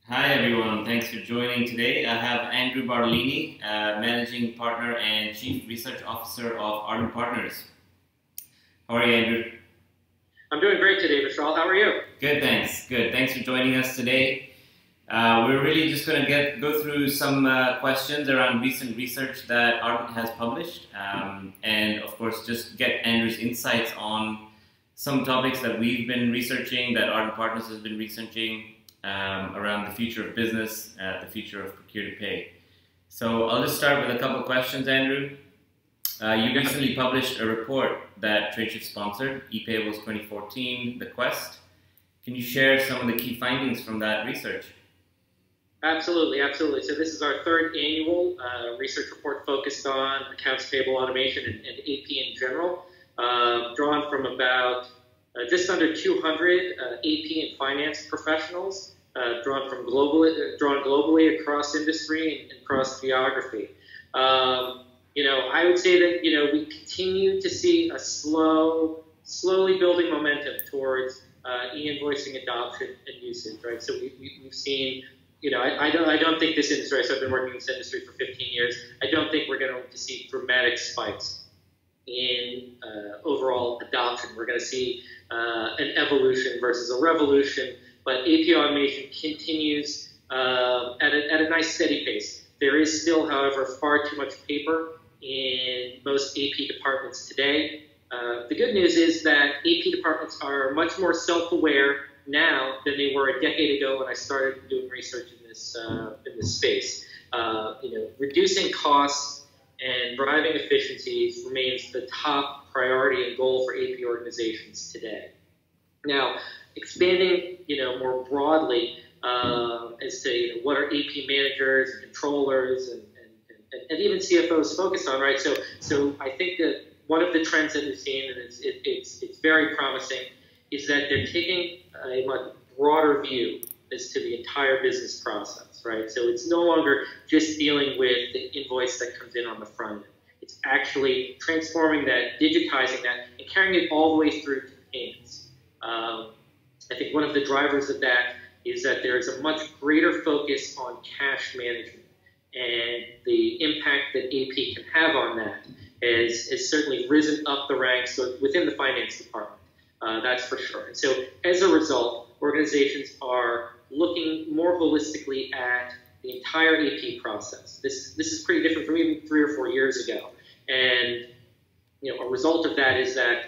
Hi everyone, thanks for joining today. I have Andrew Bartolini, Managing Partner and Chief Research Officer of Ardent Partners. How are you, Andrew? I'm doing great today, Vishal. How are you? Good, thanks. Good. Thanks for joining us today. We're really just going to go through some questions around recent research that Ardent has published, and of course just get Andrew's insights on some topics that we've been researching, that Ardent Partners has been researching, around the future of business, the future of procure-to-pay. So I'll just start with a couple of questions, Andrew. You recently published a report that Tradeshift sponsored, ePayables 2014, The Quest. Can you share some of the key findings from that research? Absolutely. So this is our third annual research report focused on accounts payable automation and AP in general, drawn from about just under 200 AP and finance professionals, drawn globally across industry and across geography. I would say that we continue to see a slowly building momentum towards e-invoicing adoption and usage, right? So we've seen, I don't think this industry, so I've been working in this industry for 15 years, I don't think we're going to see dramatic spikes in overall adoption. We're going to see an evolution versus a revolution, but AP automation continues at a nice steady pace. There is still, however, far too much paper in most AP departments today. The good news is that AP departments are much more self-aware now than they were a decade ago when I started doing research in this space. Reducing costs and driving efficiencies remains the top priority and goal for AP organizations today. Now, expanding, more broadly as to what are AP managers and controllers and even CFOs focused on, right? So I think that one of the trends that we've seen, and it's very promising, is that they're taking a much broader view as to the entire business process, right? So it's no longer just dealing with the invoice that comes in on the front end. It's actually transforming that, digitizing that, and carrying it all the way through to payments. I think one of the drivers of that is that there's a much greater focus on cash management, and the impact that AP can have on that has certainly risen up the ranks within the finance department. That's for sure. And so as a result, organizations are looking more holistically at the entire AP process. This is pretty different from even 3 or 4 years ago. And a result of that is that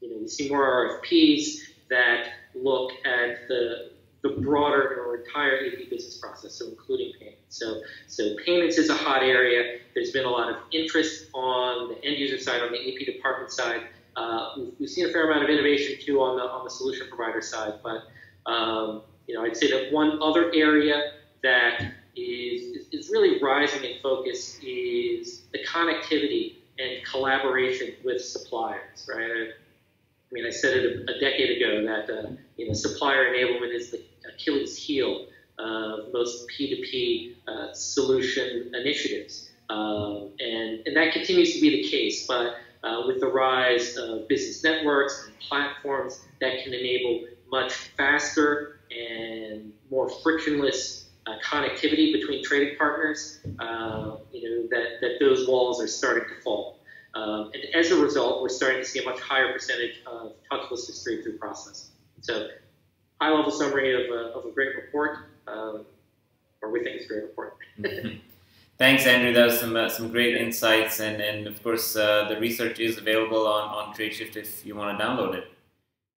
we see more RFPs that look at the broader or entire AP business process, so including payments. So payments is a hot area. There's been a lot of interest on the end user side, on the AP department side. We've seen a fair amount of innovation too on the solution provider side. But I'd say that one other area that is really rising in focus is the connectivity and collaboration with suppliers, right? I said it a decade ago that supplier enablement is the Achilles heel of most P2P solution initiatives, and that continues to be the case. But with the rise of business networks and platforms that can enable much faster and more frictionless connectivity between trading partners, that those walls are starting to fall. And as a result, we're starting to see a much higher percentage of touchless to straight-through processing. So, high-level summary of a great report, or we think it's a great report. Thanks, Andrew. That was some great insights, and of course, the research is available on Tradeshift if you want to download it.